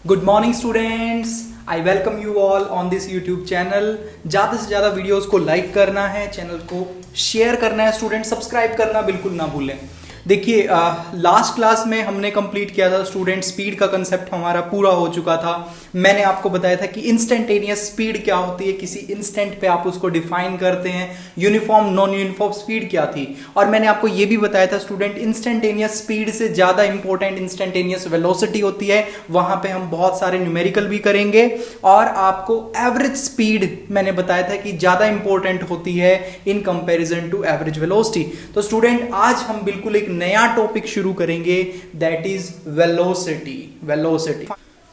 Good morning students, I welcome you all on this YouTube channel. ज़्यादा से ज़्यादा videos को लाइक करना है, चैनल को शेयर करना है, स्टूडेंट सब्सक्राइब करना बिल्कुल ना भूलें। देखिए लास्ट क्लास में हमने कंप्लीट किया था स्टूडेंट, स्पीड का कंसेप्ट हमारा पूरा हो चुका था। मैंने आपको बताया था कि इंस्टेंटेनियस स्पीड क्या होती है, किसी इंस्टेंट पे आप उसको डिफाइन करते हैं। यूनिफॉर्म नॉन यूनिफॉर्म स्पीड क्या थी, और मैंने आपको ये भी बताया था स्टूडेंट इंस्टेंटेनियस स्पीड से ज़्यादा इंपॉर्टेंट इंस्टेंटेनियस वेलोसिटी होती है। वहां पे हम बहुत सारे न्यूमेरिकल भी करेंगे, और आपको एवरेज स्पीड मैंने बताया था कि ज़्यादा इंपॉर्टेंट होती है in comparison to average velocity. तो स्टूडेंट आज हम बिल्कुल एक नया टॉपिक शुरू करेंगे, that is velocity.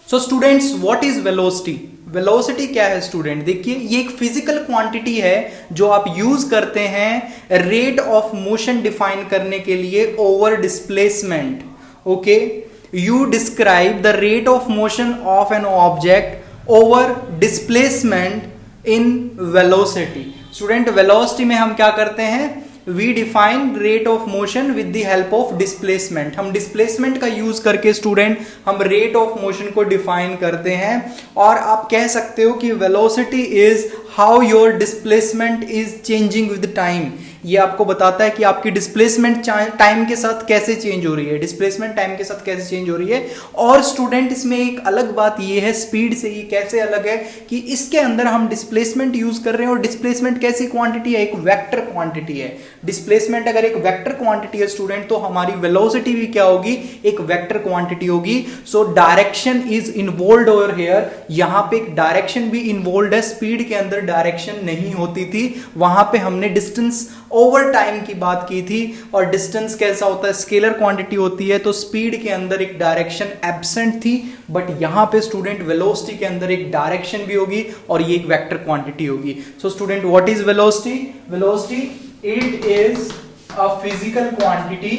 So students, what is velocity? Velocity क्या है स्टूडेंट? देखिए, ये एक फिजिकल क्वांटिटी है जो आप यूज करते हैं रेट ऑफ मोशन डिफाइन करने के लिए over displacement. Okay, you describe the rate of motion of an object over displacement in velocity. Student, velocity में हम क्या करते हैं? We define rate of motion with the help of displacement. हम displacement का यूज करके स्टूडेंट हम rate of motion को डिफाइन करते हैं। और आप कह सकते हो कि velocity is how your displacement is changing with time. ये आपको बताता है कि आपकी डिस्प्लेसमेंट टाइम के साथ कैसे चेंज हो रही है, डिस्प्लेसमेंट टाइम के साथ कैसे चेंज हो रही है। और स्टूडेंट, इसमें एक अलग बात ये है स्पीड से ये कैसे अलग है कि इसके अंदर हम डिस्प्लेसमेंट यूज कर रहे हैं, और डिस्प्लेसमेंट कैसी क्वांटिटी है? एक वेक्टर क्वांटिटी है। डिस्प्लेसमेंट अगर एक वेक्टर क्वांटिटी है स्टूडेंट, तो हमारी वेलोसिटी भी क्या होगी? एक वेक्टर क्वांटिटी होगी। So direction is involved over here. यहां पे एक डायरेक्शन भी इन्वॉल्व्ड है, स्पीड के अंदर डायरेक्शन नहीं होती थी। वहां पे हमने डिस्टेंस ओवर टाइम की बात की थी, और डिस्टेंस कैसा होता है? स्केलर क्वांटिटी होती है। तो स्पीड के अंदर एक डायरेक्शन एब्सेंट थी, बट यहां पे स्टूडेंट वेलोसिटी के अंदर एक डायरेक्शन भी होगी, और ये एक वेक्टर क्वांटिटी होगी। So student, what is velocity? Velocity, it is a physical quantity.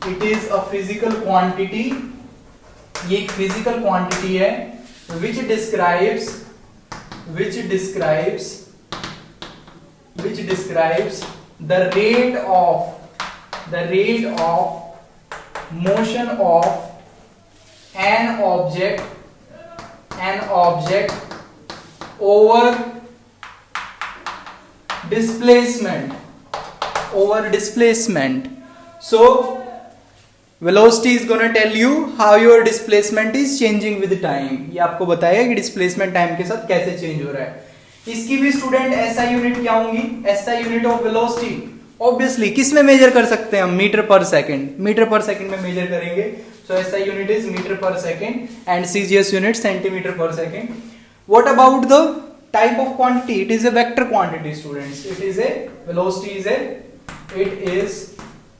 It is a physical quantity. ये एक physical quantity है which describes the rate of motion of an object over displacement. So velocity is going to tell you how your displacement is changing with time. ये आपको बताएगा कि displacement time के साथ कैसे चेंज हो रहा है। इसकी भी स्टूडेंट एसआई यूनिट क्या होंगी? SI unit of velocity obviously किस में मेजर कर सकते हैं हम? Metre per second. Metre per second में मेजर करेंगे। So SI unit is metre per second and CGS unit centimetre per second. What about the type of quantity? It is a vector quantity students. It is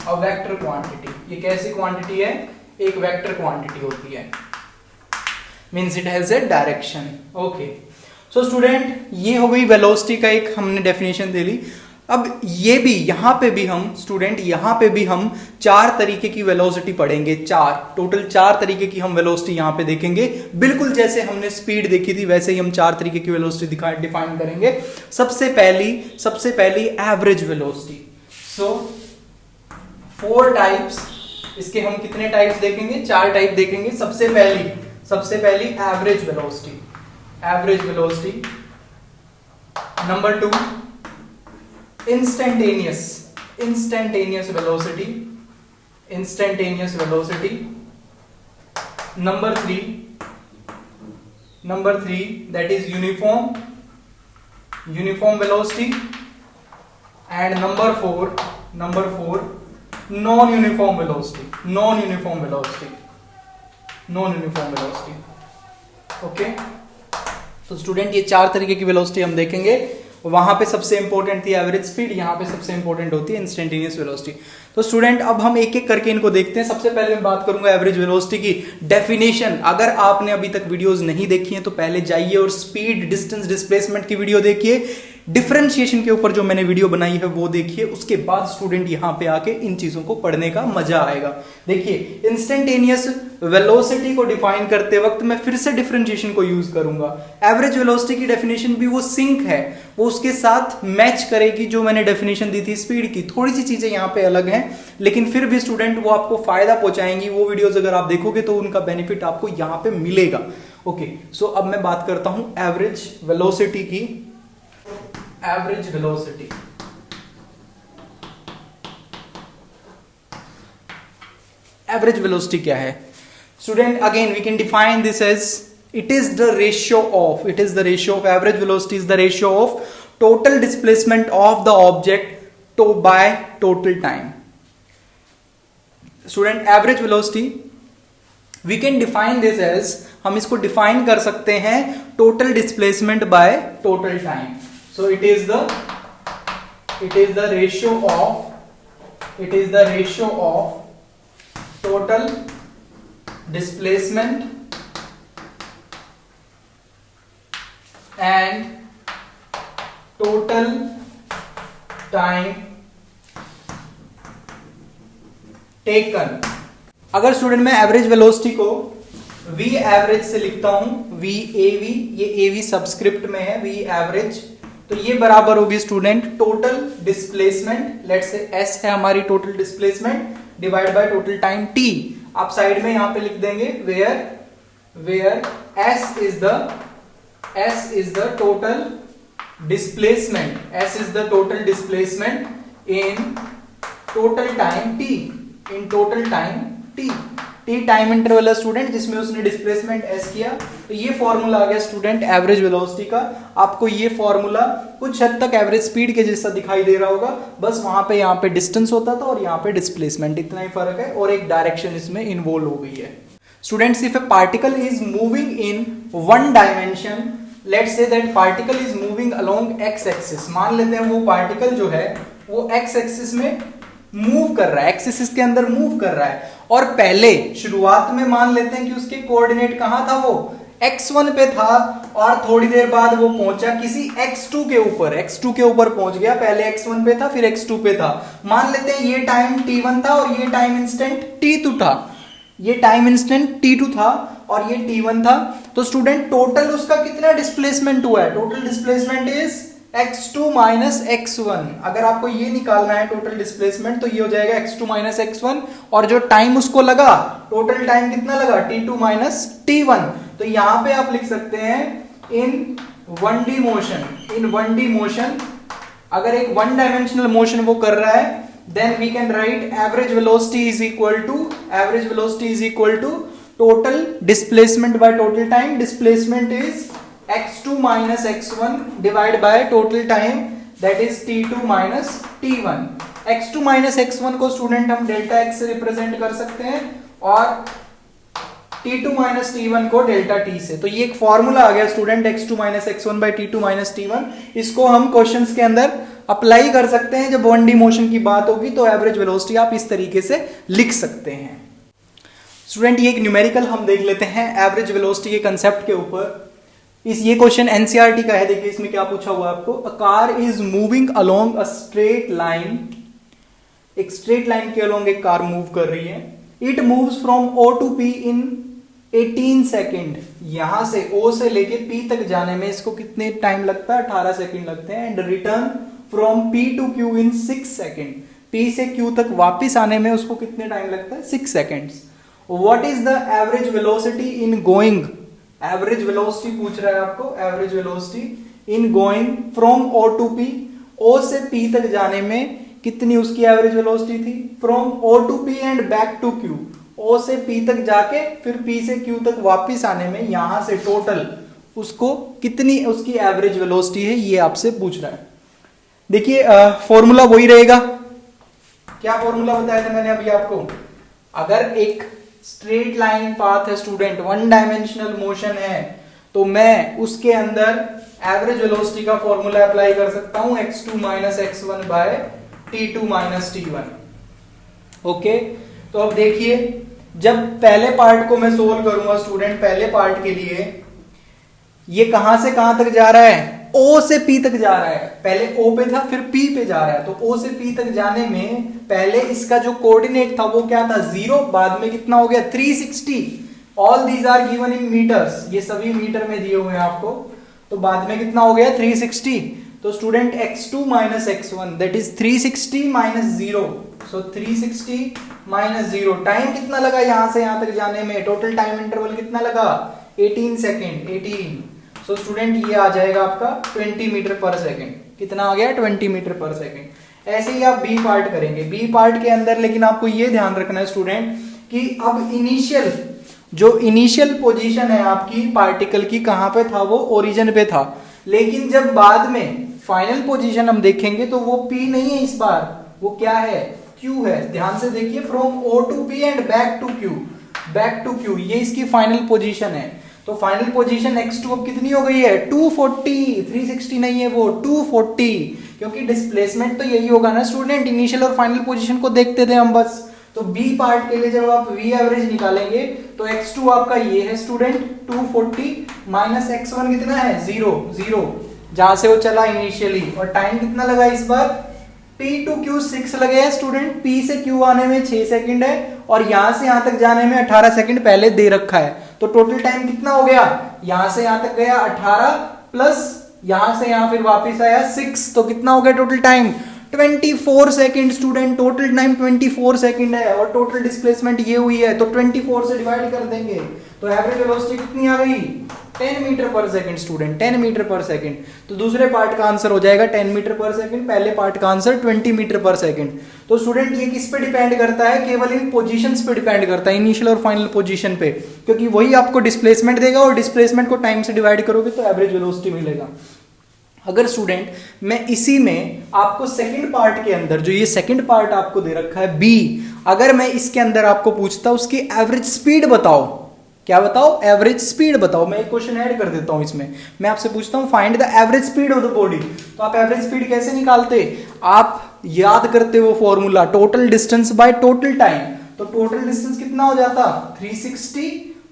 a vector quantity. ये कैसी quantity है? एक vector quantity होती है, means it has a direction. Okay, so student, ये हो गई velocity का एक हमने डेफिनेशन दे ली। अब ये भी यहां पे भी हम स्टूडेंट चार तरीके की वेलोसिटी पढ़ेंगे। टोटल चार तरीके की हम वेलोसिटी यहां पे देखेंगे। बिल्कुल जैसे हमने स्पीड देखी थी वैसे ही हम चार तरीके की वेलोसिटी डिफाइन करेंगे। सबसे पहली एवरेज वेलोसिटी। सो 4 टाइप्स, इसके हम कितने टाइप्स देखेंगे? 4 टाइप देखेंगे। सबसे पहली average velocity. Number 2 instantaneous velocity. Number 3 that is uniform velocity. And number 4 non-uniform velocity. Okay, तो स्टूडेंट ये 4 तरीके की वेलोसिटी हम देखेंगे। वहां पे सबसे इंपॉर्टेंट थी एवरेज स्पीड, यहां पे सबसे इंपॉर्टेंट होती है इंस्टेंटेनियस वेलोसिटी। तो स्टूडेंट, अब हम एक एक करके इनको देखते हैं। सबसे पहले मैं बात करूंगा एवरेज वेलोसिटी की डेफिनेशन। अगर आपने अभी तक वीडियोस नहीं देखी हैं तो पहले जाइए और स्पीड, डिस्टेंस, डिस्प्लेसमेंट की वीडियो देखिए। डिफरेंशिएशन के ऊपर जो मैंने वीडियो बनाई है वो देखिए। उसके बाद स्टूडेंट यहां पे आके इन चीजों को पढ़ने का मजा आएगा। देखिए, इंस्टेंटेनियस वेलोसिटी को डिफाइन करते वक्त मैं फिर से डिफरेंशिएशन को यूज करूंगा। एवरेज वेलोसिटी की डेफिनेशन भी वो सिंक है, वो उसके साथ मैच करेगी जो मैंने डेफिनेशन दी थी स्पीड की। थोड़ी सी चीजें यहाँ पे अलग हैं, लेकिन फिर भी स्टूडेंट वो आपको फायदा पहुंचाएंगी। वो वीडियोस अगर आप देखोगे तो उनका बेनिफिट आपको यहाँ पे मिलेगा। ओके, सो अब मैं बात करता हूं एवरेज वेलोसिटी की। एवरेज वेलोसिटी, एवरेज वेलोसिटी क्या है student? Again we can define this as it is the ratio of average velocity is the ratio of total displacement of the object to by total time. Student average velocity we can define this as, हम इसको define कर सकते हैं total displacement by total time. So it is the ratio of total displacement and total time taken। अगर student मैं average velocity को v average से लिखता हूं, v av, ये av सबस्क्रिप्ट में है, v एवरेज, तो ये बराबर होगी student total displacement, let's say s है हमारी total displacement, divide by total time t। आप साइड में यहां पे लिख देंगे where s is the total displacement, in total time t। t time interval है स्टूडेंट जिसमें उसने डिस्प्लेसमेंट s किया। तो ये फॉर्मूला आ गया स्टूडेंट एवरेज वेलोसिटी का। आपको ये फॉर्मूला कुछ हद तक एवरेज स्पीड के जैसा दिखाई दे रहा होगा, बस वहां पे यहाँ पे डिस्टेंस होता था और यहाँ पे डिस्प्लेसमेंट, इतना ही फर्क है, और एक डायरेक्शन इसमें इन्वॉल्व हो गई है। Students, if A particle is moving in one dimension, let's say that particle is moving along x axis, मान लेते हैं वो पार्टिकल जो है वो एक्स एक्सिस में मूव कर रहा है, एक्सिस के अंदर मूव कर रहा है, और पहले शुरुआत में मान लेते हैं कि उसके कोऑर्डिनेट कहां था, वो x1 पे था, और थोड़ी देर बाद वो पहुंचा किसी x2 के ऊपर पहुंच गया, पहले x1 पे था फिर x2 पे था। मान लेते हैं ये टाइम t1 था और ये टाइम इंस्टेंट t2 था, ये टाइम इंस्टेंट t2 था और ये t1 था। तो स्टूडेंट टोटल उसका कितना डिस्प्लेसमेंट हुआ है? Total displacement is x2 minus x1। अगर आपको ये निकालना है टोटल डिस्प्लेसमेंट, तो ये हो जाएगा x2 माइनस x1, और जो टाइम उसको लगा, टोटल टाइम कितना लगा, t2 माइनस t1। तो यहां पे आप लिख सकते हैं इन 1D मोशन, अगर एक वन डायमेंशनल मोशन वो कर रहा है, then we can write average velocity is equal to total displacement by total time. Displacement is x2 minus x1 divided by total time, that is t2 minus t1। x2 minus x1 को student हम delta x से represent कर सकते हैं और t2 minus t1 को delta t से। तो ये एक फॉर्मूला आ गया student x2 minus x1 by t2 minus t1। इसको हम क्वेश्चंस के अंदर अप्लाई कर सकते हैं। जब 1D मोशन की बात होगी तो एवरेज वेलोसिटी आप इस तरीके से लिख सकते हैं। स्टूडेंट, ये एक न्यूमेरिकल हम देख लेते हैं एवरेज वेलोसिटी के कंसेप्ट के ऊपर। ये क्वेश्चन एनसीईआरटी का है। देखिए इसमें क्या पूछा हुआ है आपको, a car is moving along a straight line, एक स्ट्रेट लाइन के अलोंग एक कार मूव कर रही है। It moves from O to P in 18 second. यहां से O से लेके P तक जाने में इसको कितने टाइम लगता है? 18 सेकेंड लगते हैं। And return from P to Q in 6 second. P से Q तक वापिस आने में उसको कितने टाइम लगता है? 6 seconds. What is the average velocity in going? Average velocity पूछ रहा है आपको, average velocity in going from O to P, O से P तक जाने में कितनी उसकी एवरेज वेलोसिटी थी? From O to P and back to Q, O से P तक जाके फिर P से Q तक वापिस आने में यहां से टोटल उसको कितनी उसकी एवरेज वेलोसिटी है, ये आपसे पूछ रहा है। देखिए फॉर्मूला वही रहेगा। क्या फॉर्मूला बताया था मैंने अभी आपको? अगर एक स्ट्रेट लाइन पाथ है स्टूडेंट, वन डायमेंशनल मोशन है, तो मैं उसके अंदर एवरेज वेलोसिटी का फॉर्मूला अप्लाई कर सकता हूं x2 minus x1 bye t2 minus t1। Okay, तो अब देखिए जब पहले पार्ट को मैं सोल्व करूंगा स्टूडेंट, पहले पार्ट के लिए ये कहां से कहां तक जा रहा है? O से P तक जा रहा है। पहले O पे था फिर P पे जा रहा है, तो O से P तक जाने में पहले इसका जो कोऑर्डिनेट था वो क्या था? 0। बाद में कितना हो गया? 360। All these are given in metres, ये सभी मीटर में दिए हुए हैं आपको। तो बाद में कितना हो गया? 360। तो student x2 minus x1 that is 360 minus 0। So 360 minus 0, time कितना लगा यहां से यहां तक जाने में? टोटल टाइम इंटरवल कितना लगा? 18 सेकेंड 18। सो स्टूडेंट ये आ जाएगा आपका 20 मीटर पर सेकेंड। कितना आ गया? 20 मीटर पर सेकेंड। ऐसे ही आप बी पार्ट करेंगे। बी पार्ट के अंदर लेकिन आपको ये ध्यान रखना है स्टूडेंट कि अब इनिशियल पोजीशन है आपकी पार्टिकल की कहां पे था? वो ओरिजिन पे था। लेकिन जब बाद में फाइनल पोजीशन हम देखेंगे तो वो P नहीं है, इस बार वो क्या है? Q है। ध्यान से देखिए, from O to P and back to Q, ये इसकी फाइनल पोजीशन है। तो फाइनल पोजीशन x2 अब कितनी हो गई है? 240, 360 नहीं है वो, 240, क्योंकि डिस्प्लेसमेंट तो यही होगा ना स्टूडेंट, इनिशियल और फाइनल पोजीशन को देखते थे हम बस। तो बी पार्ट के लिए जब आप वी एवरेज निकालेंगे तो x2 आपका ये है स्टूडेंट 240 माइनस x1 कितना है? 0 जहां से वो चला इनिशियली, और टाइम कितना लगा इस बार? P टू Q 6 लगे हैं स्टूडेंट। P से Q आने में 6 सेकंड है और यहां से यहां तक जाने में 18 सेकंड पहले दे रखा है। तो टोटल टाइम कितना हो गया? यहां से यहां तक गया 18 प्लस यहां से यहां फिर वापस आया 6, तो कितना हो गया total time? 24 second student. Total time 24 second है और टोटल डिस्प्लेसमेंट ये हुई है, तो 24 से डिवाइड कर देंगे तो एवरेज वेलोसिटी कितनी आ गई? 10 metre per second student, 10 metre per second. तो दूसरे पार्ट का आंसर हो जाएगा 10 मीटर पर सेकंड, पहले पार्ट का आंसर 20 मीटर पर सेकंड। तो स्टूडेंट ये किस पे डिपेंड करता है? केवल इन पोजीशंस पे डिपेंड करता है, इनिशियल और फाइनल पोजीशन पे, क्योंकि वही आपको डिस्प्लेसमेंट देगा और डिस्प्लेसमेंट को टाइम से डिवाइड करोगे तो एवरेज वेलोसिटी मिलेगा। अगर स्टूडेंट मैं इसी में आपको सेकंड पार्ट के अंदर, जो ये सेकंड पार्ट आपको दे रखा है बी, अगर मैं इसके अंदर आपको पूछता हूं उसकी एवरेज स्पीड बताओ, क्या बताओ? एवरेज स्पीड बताओ। मैं एक क्वेश्चन ऐड कर देता हूं इसमें। मैं आपसे पूछता हूं find the average speed of the body, तो आप एवरेज स्पीड कैसे निकालते? आप याद करते वो formula, total distance by total time. तो टोटल डिस्टेंस कितना हो जाता? 360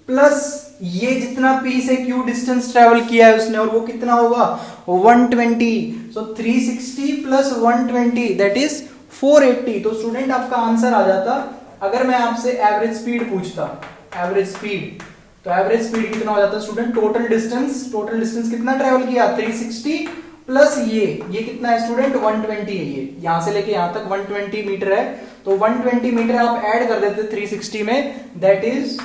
प्लस ये जितना P से Q डिस्टेंस ट्रेवल किया है उसने, और वो कितना होगा? 120। सो 360 प्लस 120 दैट इज 480। तो स्टूडेंट आपका आंसर आ जाता, अगर मैं आपसे एवरेज स्पीड पूछता, एवरेज स्पीड, तो एवरेज स्पीड कितना हो जाता स्टूडेंट? टोटल डिस्टेंस कितना ट्रेवल किया? 360 प्लस ये कितना है स्टूडेंट? 120 है। ये यहां से लेके यहां तक 120 मीटर है, तो 120 मीटर आप ऐड कर देते 360 में, that is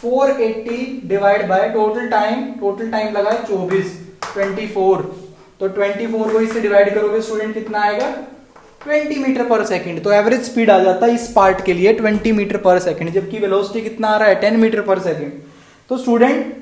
480 divide by total time लगा 24, तो 24 को इससे डिवाइड करोगे स्टूडेंट कितना आएगा? 20 मीटर पर सेकंड। तो एवरेज स्पीड आ जाता है इस पार्ट के लिए 20 मीटर पर सेकंड, जबकि वेलोसिटी कितना आ रहा है? 10 मीटर पर सेकंड। तो स्टूडेंट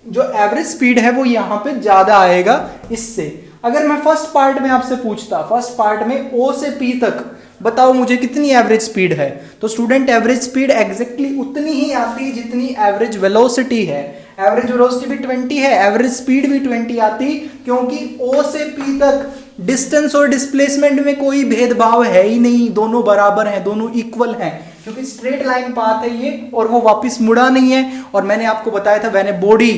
जो एवरेज स्पीड है वो यहां पे ज्यादा आएगा इससे। अगर मैं फर्स्ट पार्ट में आपसे पूछता, फर्स्ट पार्ट में O से P तक बताओ मुझे कितनी एवरेज स्पीड है, तो स्टूडेंट एवरेज स्पीड एग्जैक्टली उतनी ही आती जितनी एवरेज वेलोसिटी है। एवरेज वेलोसिटी भी 20 है, एवरेज स्पीड भी 20 आती, क्योंकि O से P तक डिस्टेंस और डिस्प्लेसमेंट में कोई भेदभाव है ही नहीं, दोनों बराबर हैं, दोनों इक्वल हैं, क्योंकि स्ट्रेट लाइन पाथ है ये और वो वापस मुड़ा नहीं है। और मैंने आपको बताया था when a body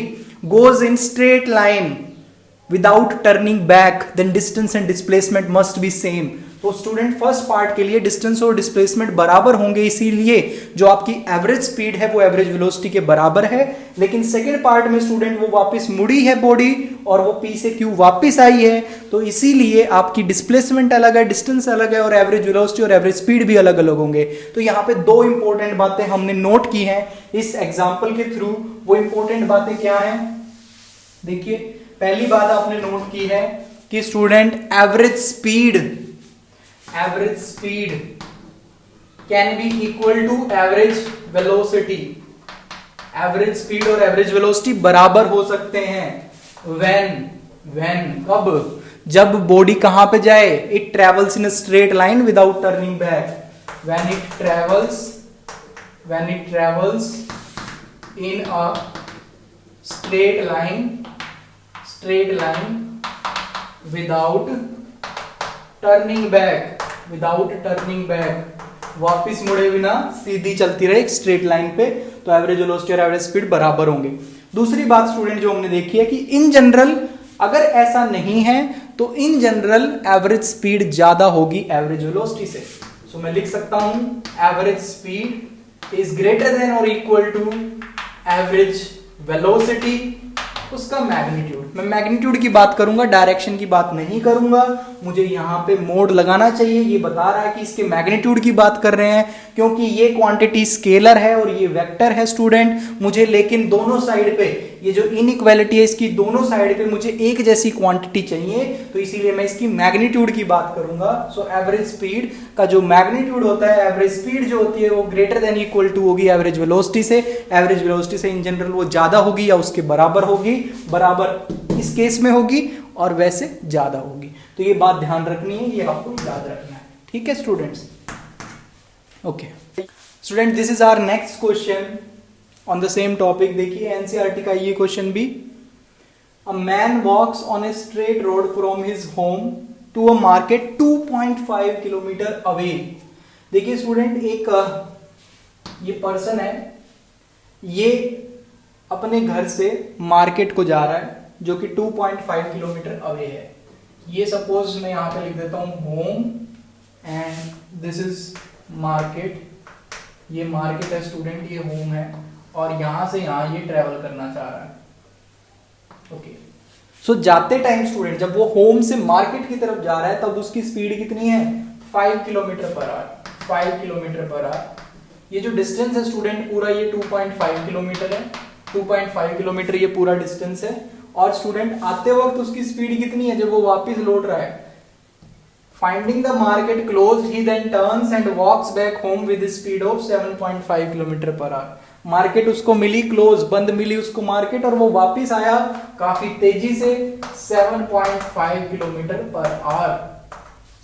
goes in straight line without turning back then distance and displacement must be same। तो स्टूडेंट फर्स्ट पार्ट के लिए डिस्टेंस और डिस्प्लेसमेंट बराबर होंगे, इसीलिए जो आपकी एवरेज स्पीड है वो एवरेज वेलोसिटी के बराबर है। लेकिन सेकंड पार्ट में स्टूडेंट वो वापस मुड़ी है बॉडी और वो P से Q वापस आई है, तो इसीलिए आपकी डिस्प्लेसमेंट अलग है, डिस्टेंस अलग है और एवरेज वेलोसिटी और एवरेज स्पीड भी अलग अलग होंगे। तो यहाँ पे दो इंपॉर्टेंट बातें हमने नोट की हैं इस एग्जाम्पल के थ्रू। वो इंपॉर्टेंट बातें क्या है? देखिए, पहली बात आपने नोट की है कि student average speed can be equal to average velocity. Average speed और एवरेज वेलोसिटी बराबर हो सकते हैं व्हेन कब? जब बॉडी कहां पे जाए? It travels in a straight line without turning back. When it travels in a straight line without turning back, वापिस मुड़े बिना सीधी चलती रहे स्ट्रेट लाइन पे, तो एवरेज वेलोसिटी और एवरेज स्पीड बराबर होंगे। दूसरी बात स्टूडेंट जो हमने देखी है कि इन जनरल अगर ऐसा नहीं है तो इन जनरल एवरेज स्पीड ज्यादा होगी एवरेज वेलोसिटी से। सो मैं लिख सकता हूं average speed is greater than और इक्वल टू एवरेज वेलोसिटी, उसका मैग्नीट्यूड। मैं मैग्नीट्यूड की बात करूंगा, डायरेक्शन की बात नहीं करूंगा। मुझे यहाँ पे मोड लगाना चाहिए, ये बता रहा है कि इसके मैग्नीट्यूड की बात कर रहे हैं, क्योंकि ये क्वांटिटी स्केलर है और ये वेक्टर है स्टूडेंट। मुझे लेकिन दोनों साइड पे ये जो इनइक्वालिटी है इसकी दोनों साइड पे मुझे एक जैसी क्वांटिटी चाहिए, तो इसीलिए मैं इसकी मैग्नीट्यूड की बात करूंगा। सो एवरेज स्पीड का जो मैग्नीट्यूड होता है, एवरेज स्पीड जो होती है वो ग्रेटर देन इक्वल टू होगी एवरेज वेलोसिटी से। एवरेज वेलोसिटी से इन जनरल वो ज्यादा होगी या उसके बराबर होगी, बराबर इस केस में होगी और वैसे ज्यादा होगी। तो ये बात ध्यान रखनी है, ये आपको याद रखना है, ठीक है students. Okay student, this is our next question on the same topic. देखिए एनसीईआरटी का ये क्वेश्चन भी। A man walks on a straight road from his home to a market 2.5 kilometre away. देखिए स्टूडेंट, एक ये पर्सन है, ये अपने घर से मार्केट को जा रहा है जो कि 2.5 किलोमीटर अवे है। ये सपोज मैं यहां पे लिख देता हूं home and this is market. ये मार्केट है स्टूडेंट, ये होम है और यहां से यहां ये ट्रेवल करना चाह रहा है। ओके सो जाते टाइम स्टूडेंट जब वो होम से मार्केट की तरफ जा रहा है तब उसकी स्पीड कितनी है? 5 kilometre per our. 5 kilometre per our. ये जो डिस्टेंस है स्टूडेंट पूरा ये 2.5 किलोमीटर है। 2.5 किलोमीटर ये पूरा डिस्टेंस है। और स्टूडेंट आते वक्त उसकी स्पीड कितनी है जब वो वापस लौट रहा है? Finding the market closed, he then turns and walks back home with a speed of 7.5 kilometre per our. Market उसको मिली क्लोज, बंद मिली उसको मार्केट और वो वापस आया काफी तेजी से 7.5 kilometre per our.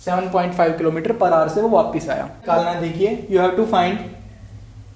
7.5 kilometre per our से वो वापस आया। निकालना देखिए, you have to find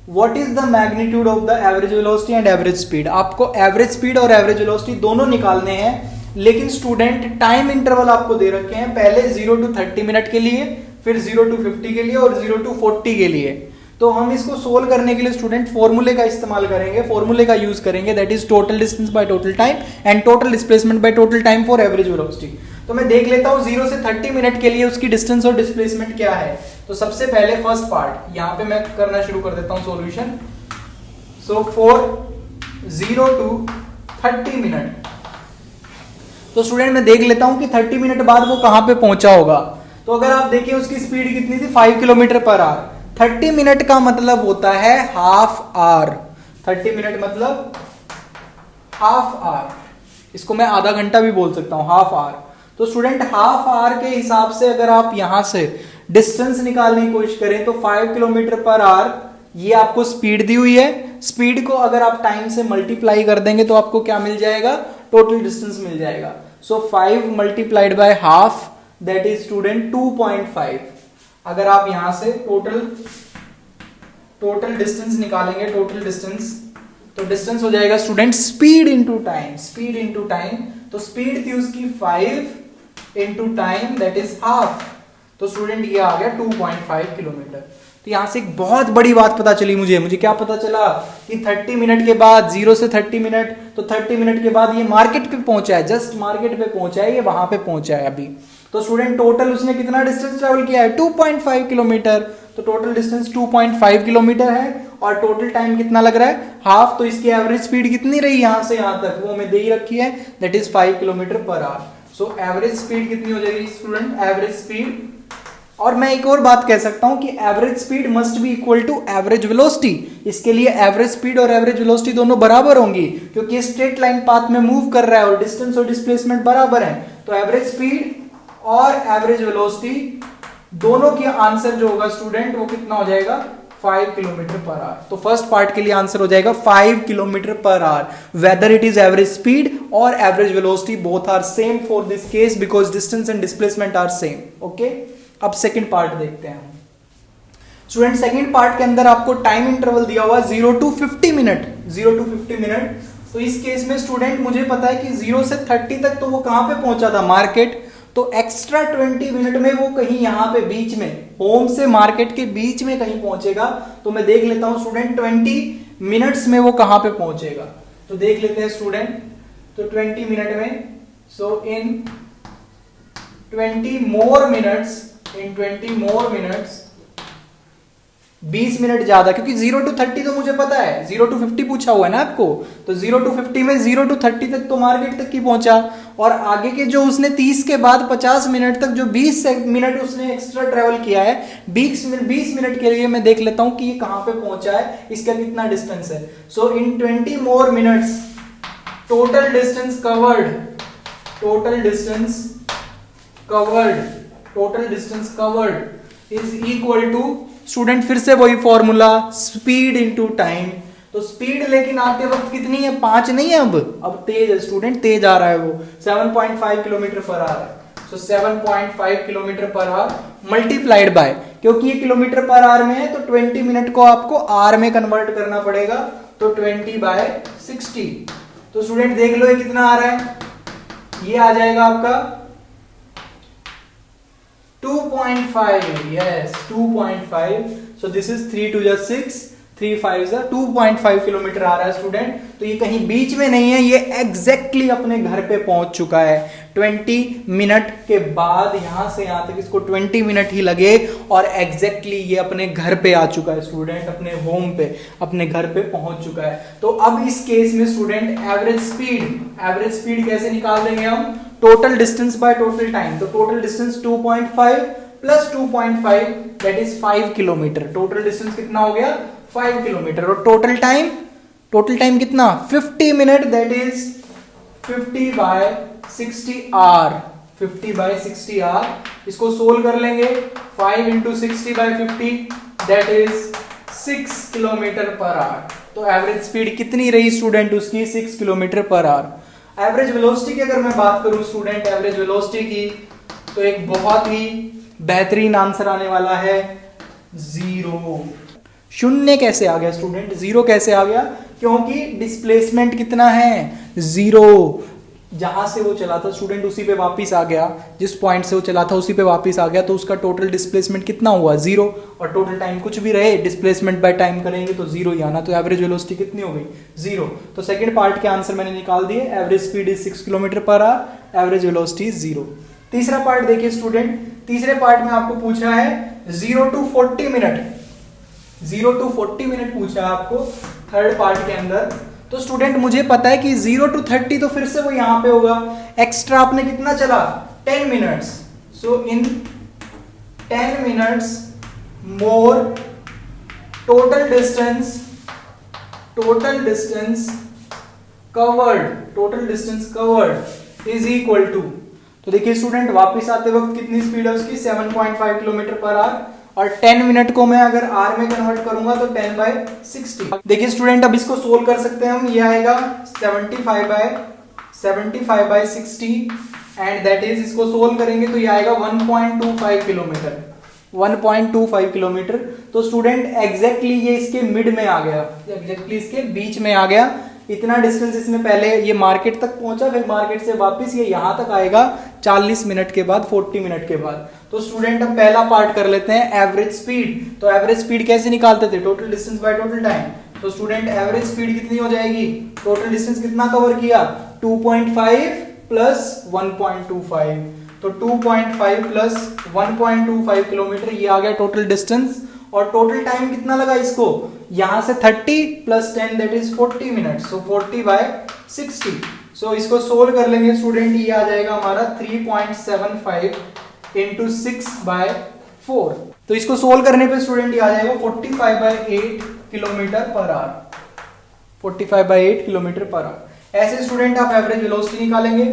what is the magnitude of the average velocity and average speed. आपको एवरेज स्पीड और एवरेज वेलोसिटी दोनों निकालने हैं, लेकिन स्टूडेंट टाइम इंटरवल आपको दे रखे हैं, पहले 0 to 30 मिनट के लिए, फिर 0 to 50 के लिए और 0 to 40 के लिए। तो हम इसको सोल्व करने के लिए स्टूडेंट फॉर्मूले का इस्तेमाल करेंगे, फॉर्मूले का यूज करेंगे, that is total distance by total time and total displacement by total time for average velocity. तो मैं देख लेता हूं 0 से 30 मिनट के लिए उसकी डिस्टेंस और डिस्प्लेसमेंट क्या है। तो सबसे पहले फर्स्ट पार्ट यहां पे मैं करना शुरू कर देता हूं solution. So for 0 to 30 minute, तो स्टूडेंट मैं देख लेता हूं कि 30 मिनट बाद वो कहां पे पहुंचा होगा। तो अगर आप देखिए उसकी स्पीड कितनी थी? 5 किलोमीटर पर आवर। 30 मिनट का मतलब होता है हाफ आवर। 30 मिनट मतलब हाफ आवर, इसको मैं आधा घंटा भी बोल सकता हूं, हाफ आवर। तो स्टूडेंट हाफ आवर के हिसाब से अगर आप यहां से डिस्टेंस निकालने की कोशिश करें तो 5 किलोमीटर पर आवर ये आपको स्पीड दी हुई है। स्पीड को अगर आप टाइम से मल्टीप्लाई कर देंगे तो आपको क्या मिल जाएगा? टोटल डिस्टेंस मिल जाएगा। सो 5 multiplied by half that is student 2.5। अगर आप यहां से टोटल डिस्टेंस निकालेंगे, टोटल डिस्टेंस, तो डिस्टेंस हो जाएगा student speed into time. Speed into time, तो स्पीड थी उसकी 5 into time that is half. तो स्टूडेंट ये आ गया 2.5 किलोमीटर। तो यहां से एक बहुत बड़ी बात पता चली मुझे क्या पता चला कि 30 मिनट के बाद 0 से 30 मिनट, तो 30 मिनट के बाद ये मार्केट पे पहुंचा है, जस्ट मार्केट पे पहुंचा है, ये वहां पे पहुंचा है अभी। तो स्टूडेंट टोटल उसने कितना डिस्टेंस ट्रेवल किया है? 2.5 किलोमीटर। तो टोटल डिस्टेंस 2.5 किलोमीटर है और टोटल टाइम कितना लग रहा है? हाफ। तो इसकी एवरेज स्पीड कितनी रही यहां से यहां तक? वो हमें दे ही रखी है, that is 5 kilometre per our. So average speed कितनी हो जाएगी स्टूडेंट? एवरेज स्पीड, और मैं एक और बात कह सकता हूं कि average speed must be equal to average velocity. इसके लिए एवरेज स्पीड और एवरेज वेलोसिटी दोनों बराबर होंगी क्योंकि स्ट्रेट लाइन पाथ में मूव कर रहा है और डिस्टेंस और डिस्प्लेसमेंट बराबर है। तो एवरेज स्पीड और एवरेज वेलोसिटी दोनों की आंसर जो होगा स्टूडेंट वो कितना हो जाएगा? 5 किलोमीटर पर आवर। तो फर्स्ट पार्ट के लिए आंसर हो जाएगा 5 kilometre per hour. Whether it is average speed और average velocity both are same for this case because distance and displacement are same. Okay, अब सेकंड पार्ट देखते हैं student. Second part के अंदर आपको टाइम इंटरवल दिया हुआ 0 to 50 मिनट। 0 to 50 minute. तो इस केस में स्टूडेंट मुझे पता है कि 0 से 30 तक तो वो कहां पे पहुंचा था? मार्केट। तो एक्स्ट्रा 20 मिनट में वो कहीं यहां पे बीच में, होम से मार्केट के बीच में कहीं पहुंचेगा। तो मैं देख लेता हूं स्टूडेंट 20 मिनट्स में वो कहां पे पहुंचेगा। तो देख लेते हैं स्टूडेंट, तो 20 मिनट में, सो in 20 more minutes, in 20 more minutes, 20 minute ज्यादा, क्योंकि 0 to 30 तो मुझे पता है, 0 to 50 पूछा हुआ है ना आपको। तो 0 to 50 में 0 to 30 तक तो मार्केट तक ही पहुंचा, और आगे के जो उसने 30 के बाद 50 मिनट तक जो 20 मिनट उसने एक्स्ट्रा ट्रेवल किया है, 20 मिनट के लिए मैं देख लेता हूं कि ये कहां पे पहुंचा है, इसका कितना डिस्टेंस है। So in 20 more minutes total distance covered, total distance covered, total distance covered is equal to, student फिर से वही फॉर्मूला, स्पीड इनटू टाइम। तो स्पीड लेकिन आते वक्त कितनी है, 5 नहीं है, अब तेज है स्टूडेंट, तेज आ रहा है वो 7.5 किलोमीटर पर आवर है। सो 7.5 kilometre per our multiplied by, क्योंकि ये किलोमीटर पर आवर में है तो 20 मिनट को आपको आर में कन्वर्ट करना पड़ेगा, तो 20/60। तो स्टूडेंट देख लो ये कितना आ रहा है, ये आ जाएगा आपका 2.5, yes 2.5। so this is 3 to the 6, 3 5 2.5 kilometre आ रहा है स्टूडेंट। तो ये कहीं बीच में नहीं है, ये एग्जैक्टली अपने घर पे पहुंच चुका है। 20 मिनट के बाद यहां से यहां तक इसको 20 मिनट ही लगे और एग्जैक्टली ये अपने घर पे आ चुका है स्टूडेंट, अपने होम पे, अपने घर पे पहुंच चुका है। तो अब इस केस में स्टूडेंट एवरेज स्पीड कैसे निकाल देंगे हम, total distance by total time. तो total distance 2.5 plus 2.5 that is 5 kilometre. Total distance कितना हो गया, 5 किलोमीटर। और टोटल टाइम कितना, 50 minute, that is 50/60 hour, 50/60 hour. इसको सोल्व कर लेंगे, 5 into 60/50 that is 6 kilometre per hour. तो एवरेज स्पीड कितनी रही स्टूडेंट उसकी, 6 kilometre per our. Average velocity की अगर मैं बात करूं स्टूडेंट, एवरेज वेलोसिटी की, तो एक बहुत ही बेहतरीन आंसर आने वाला है 0। शून्य कैसे आ गया स्टूडेंट, 0 कैसे आ गया, क्योंकि डिस्प्लेसमेंट कितना है, 0। जहां से वो चला था स्टूडेंट उसी पे वापस आ गया, जिस पॉइंट से वो चला था उसी पे वापस आ गया, तो उसका टोटल डिस्प्लेसमेंट कितना हुआ, 0। और टोटल टाइम कुछ भी रहे, डिस्प्लेसमेंट बाय टाइम करेंगे तो 0 ही आना। तो एवरेज वेलोसिटी कितनी हो गई, 0। तो सेकंड पार्ट के आंसर मैंने निकाल दिए, average speed is 6 kilometre per our, average velocity is 0। तीसरा पार्ट देखिए स्टूडेंट, तीसरे पार्ट में आपको पूछा है 0 to 40 मिनट, 0 to 40 मिनट पूछा है आपको थर्ड पार्ट के अंदर। तो स्टूडेंट मुझे पता है कि 0 to 30 तो फिर से वो यहां पे होगा, एक्स्ट्रा आपने कितना चला, 10 minutes. So in 10 minutes more total distance covered is equal to, तो देखिए स्टूडेंट वापस आते वक्त कितनी स्पीड है उसकी, 7.5 किलोमीटर पर आवर। और 10 मिनट को मैं अगर आर में कन्वर्ट करूंगा तो 10/60। देखिए स्टूडेंट अब इसको सोल्व कर सकते हैं हम, ये आएगा 75/60 एंड दैट इज, इसको सोल्व करेंगे तो ये आएगा 1.25 किलोमीटर, 1.25 किलोमीटर। तो स्टूडेंट एग्जैक्टली ये इसके मिड में आ गया, एग्जैक्टली इसके बीच में आ गया। इतना डिस्टेंस इसमें पहले ये मार्केट तक पहुंचा, फिर मार्केट से वापस ये यहां तक आएगा 40 मिनट के बाद, 40 मिनट के बाद। तो स्टूडेंट अब पहला पार्ट कर लेते हैं, एवरेज स्पीड। तो एवरेज स्पीड कैसे निकालते थे, total distance by total time. तो स्टूडेंट एवरेज स्पीड कितनी हो जाएगी, टोटल डिस्टेंस कितना कवर किया, 2.5 प्लस 1.25। तो 2.5 प्लस 1.25 किलोमीटर, ये आ गया टोटल डिस्टेंस। और टोटल टाइम कितना लगा इसको, यहां से 30 प्लस 10 दैट इज 40 मिनट। सो 40/60। सो इसको सोल्व कर लेंगे स्टूडेंट, ये आ जाएगा हमारा 3.75 इंटू 6/4। तो इसको सोल्व करने पे स्टूडेंट ये आ जाएगा 45/8 kilometre per our, 45/8 kilometre per our. ऐसे स्टूडेंट आप एवरेज वेलोसिटी निकालेंगे।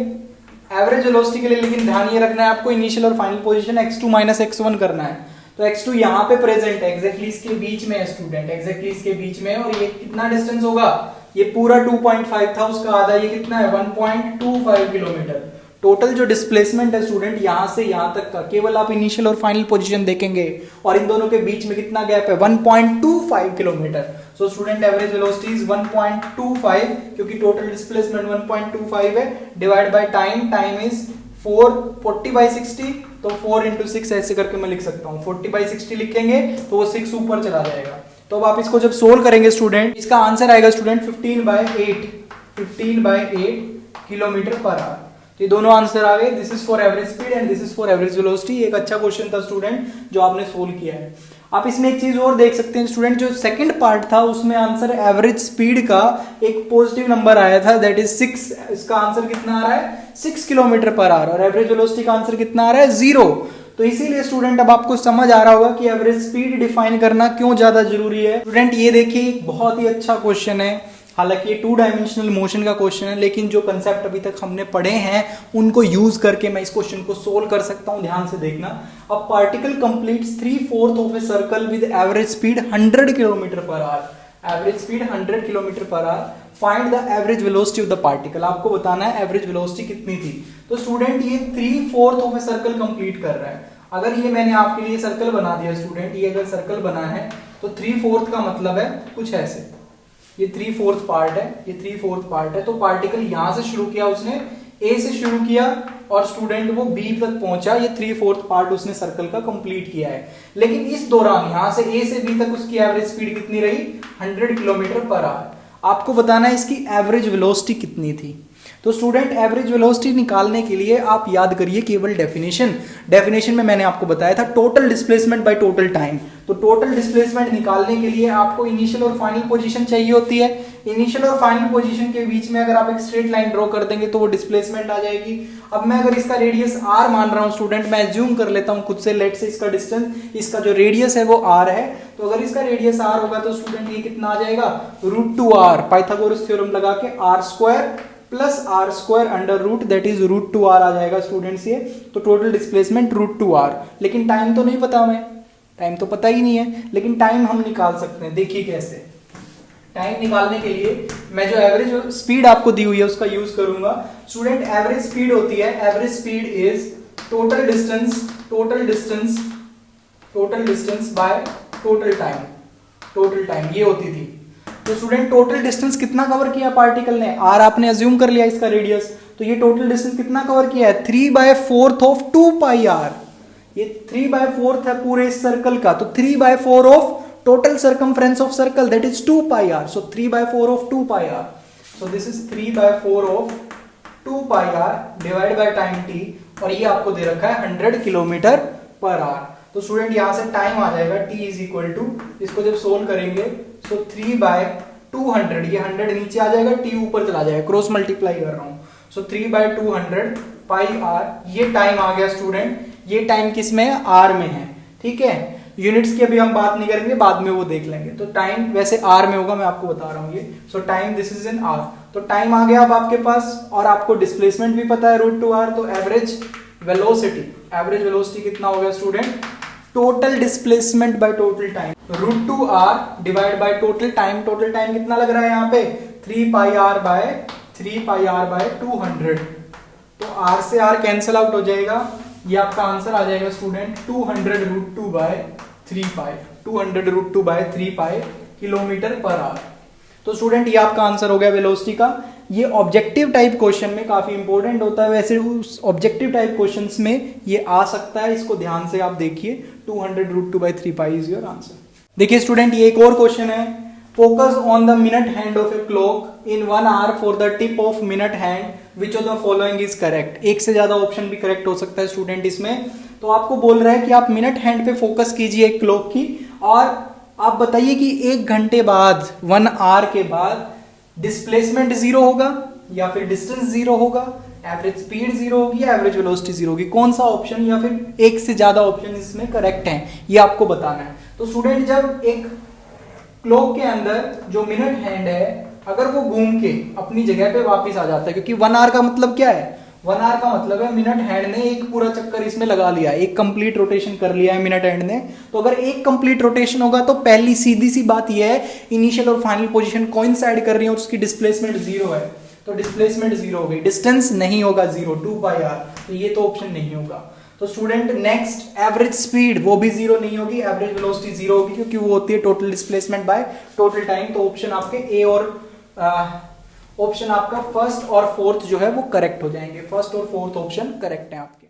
एवरेज वेलोसिटी के लिए लेकिन ध्यान ये रखना है आपको, इनिशियल और final position x2 minus x1 करना है। तो x2 यहाँ पे प्रेजेंट है, एग्जैक्टली इसके बीच में है स्टूडेंट, एग्जैक्टली इसके बीच में। और ये कितना डिस्टेंस होगा, ये पूरा 2.5 था, उसका आधा ये कितना है 1.25 किलोमीटर। टोटल जो डिस्प्लेसमेंट है स्टूडेंट यहां से यहां तक का, केवल आप इनिशियल और फाइनल पोजीशन देखेंगे और इन दोनों के बीच में कितना गैप है, 1.25 kilometre. So student average velocity is 1.25, क्योंकि टोटल डिस्प्लेसमेंट 1.25 है, divide by time, time is 40/60। तो 4 इंटू 6 ऐसे करके मैं लिख सकता हूँ, 40/60 लिखेंगे तो वो 6 ऊपर चला जाएगा। तो अब आप इसको जब सोल्व करेंगे स्टूडेंट, इसका आंसर आएगा स्टूडेंट 15/8 किलोमीटर पर आवर। तो ये दोनों आंसर आ गए, this is for average speed and this is for average velocity. एक अच्छा क्वेश्चन था स्टूडेंट जो आपने सोल्व किया है। आप इसमें एक चीज और देख सकते हैं स्टूडेंट, जो सेकंड पार्ट था उसमें आंसर एवरेज स्पीड का एक पॉजिटिव नंबर आया था, दैट इज 6। इसका आंसर कितना आ रहा है, 6 किलोमीटर पर आवर। और एवरेज वेलोसिटी का आंसर कितना आ रहा है, 0। तो इसीलिए स्टूडेंट अब आपको समझ आ रहा होगा कि एवरेज स्पीड डिफाइन करना क्यों ज्यादा जरूरी है। स्टूडेंट ये देखिए बहुत ही अच्छा क्वेश्चन है, हालांकि ये 2 डायमेंशनल मोशन का क्वेश्चन है, लेकिन जो कंसेप्ट अभी तक हमने पढ़े हैं उनको यूज करके मैं इस क्वेश्चन को सोल्व कर सकता हूं। ध्यान से देखना। A particle completes 3/4 of a circle with average speed 100 kilometre per our. Average speed 100 kilometre per our. Find the average velocity of the particle. आपको बताना है एवरेज वेलोसिटी कितनी थी। तो स्टूडेंट ये 3/4 ऑफ ए सर्कल कंप्लीट कर रहा है। अगर ये मैंने आपके लिए सर्कल बना दिया स्टूडेंट, ये अगर सर्कल बना है तो 3/4 का मतलब है कुछ ऐसे, ये 3/4 पार्ट है, ये 3/4 पार्ट है। तो पार्टिकल यहां से शुरू किया उसने, ए से शुरू किया और स्टूडेंट वो बी तक पहुंचा। ये 3/4 पार्ट उसने सर्कल का कंप्लीट किया है। लेकिन इस दौरान यहां से ए से बी तक उसकी एवरेज स्पीड कितनी रही? 100 किलोमीटर पर आवर। आपको बताना है इसकी एवरेज वेलोसिटी कितनी थी। तो स्टूडेंट एवरेज वेलोसिटी निकालने के लिए आप याद करिए केवल डेफिनेशन में मैंने आपको बताया था total displacement by total time. तो टोटल डिस्प्लेसमेंट निकालने के लिए आपको इनिशियल और फाइनल पोजीशन चाहिए होती है। इनिशियल और फाइनल पोजीशन के बीच में अगर आप एक स्ट्रेट लाइन ड्रॉ कर देंगे तो वो डिस्प्लेसमेंट आ जाएगी। अब मैं अगर इसका रेडियस r मान रहा हूं स्टूडेंट, मैं एज्यूम कर लेता हूं खुद से, लेट से इसका डिस्टेंस, इसका जो रेडियस है वो r है। तो अगर इसका रेडियस r होगा तो स्टूडेंट ये कितना आ जाएगा? √2r। पाइथागोरस थ्योरम लगा के r² plus r² under root that is √2r आ जाएगा स्टूडेंट्स ये। तो टोटल डिस्प्लेसमेंट √2r। लेकिन टाइम तो नहीं पता हमें, टाइम तो पता ही नहीं है, लेकिन टाइम हम निकाल सकते हैं। देखिए कैसे। टाइम निकालने के लिए मैं जो एवरेज स्पीड आपको दी हुई है उसका यूज करूंगा। स्टूडेंट एवरेज स्पीड होती है, average speed is total distance by total time ये होती थी। तो स्टूडेंट टोटल डिस्टेंस कितना कवर किया पार्टिकल ने? r आपने अज्यूम कर लिया इसका रेडियस, तो ये टोटल डिस्टेंस कितना कवर किया है? 3/4 ऑफ 2πr। ये 3/4 है पूरे इस सर्कल का, तो 3/4 of total circumference of circle that is 2πr। So 3/4 of 2πr। So this is 3/4 of 2πr divide by time t, और ये आपको दे रखा है 100 किलोमीटर पर आवर। तो स्टूडेंट यहां से टाइम आ जाएगा t इज इक्वल टू, इसको जब सोल्व करेंगे तो 3/200, ये 100 नीचे आ जाएगा, t ऊपर चला जाएगा, क्रॉस मल्टीप्लाई कर रहा हूं। सो 3/200 πr, ये टाइम आ गया स्टूडेंट। ये टाइम किस में है? r में है। ठीक है, यूनिट्स की अभी हम बात नहीं करेंगे, बाद में वो देख लेंगे। तो टाइम वैसे r में होगा, मैं आपको बता रहा हूँ ये। सो time this is in r। तो टाइम आ गया अब आपके पास, और आपको डिस्प्लेसमेंट भी पता है √2r। तो एवरेज वेलोसिटी कितना हो गया student? Total displacement by total time, √2r divide by total time. Total time कितना लग रहा है यहाँ पे? 3πr bye 200। तो r से r कैंसिल आउट हो जाएगा, ये आपका आंसर आ जाएगा student 200√2 by 3π kilometre per hour. तो स्टूडेंट ये आपका आंसर हो गया वेलोसिटी का। ये ऑब्जेक्टिव टाइप क्वेश्चन में काफी इंपॉर्टेंट होता है, वैसे उस ऑब्जेक्टिव टाइप क्वेश्चंस में ये आ सकता है, इसको ध्यान से आप देखिए। 200√2 बाय 3π इज योर आंसर। देखिए स्टूडेंट ये एक और क्वेश्चन है। Focus on the minute hand of a clock in 1 hour for the tip of minute hand which of the following is correct. एक से ज्यादा ऑप्शन भी करेक्ट हो सकता है स्टूडेंट इसमें। तो आपको बोल रहा है कि आप मिनट हैंड पे फोकस कीजिए एक क्लॉक की, और आप बताइए कि 1 घंटे बाद, 1 hour के बाद डिस्प्लेसमेंट 0 होगा या फिर डिस्टेंस 0 होगा, एवरेज स्पीड 0 होगी या एवरेज वेलोसिटी 0 होगी। कौन सा ऑप्शन या फिर एक से ज्यादा ऑप्शन इसमें करेक्ट है, ये आपको बताना है। तो स्टूडेंट जब एक क्लॉक के अंदर जो मिनट हैंड है, अगर वो घूम के अपनी जगह पे वापस आ जाता है, क्योंकि 1 hour का मतलब क्या है? 1 hour का मतलब है मिनट हैंड ने एक पूरा चक्कर इसमें लगा लिया, एक कंप्लीट रोटेशन कर लिया है मिनट हैंड ने। तो अगर एक कंप्लीट रोटेशन होगा तो पहली सीधी सी बात यह है, इनिशियल और फाइनल पोजीशन कोइंसाइड कर रही है और उसकी डिस्प्लेसमेंट 0 है, तो डिस्प्लेसमेंट 0 हो गई। डिस्टेंस नहीं होगा 0, 2πr, तो ये तो ऑप्शन नहीं होगा। तो स्टूडेंट नेक्स्ट एवरेज स्पीड, वो भी 0 नहीं होगी, एवरेज वेलोसिटी 0 होगी, क्योंकि वो होती है total displacement by total time. तो ऑप्शन आपके ए और ऑप्शन आपका फर्स्ट और फोर्थ जो है वो करेक्ट हो जाएंगे। फर्स्ट और फोर्थ ऑप्शन करेक्ट है आपके।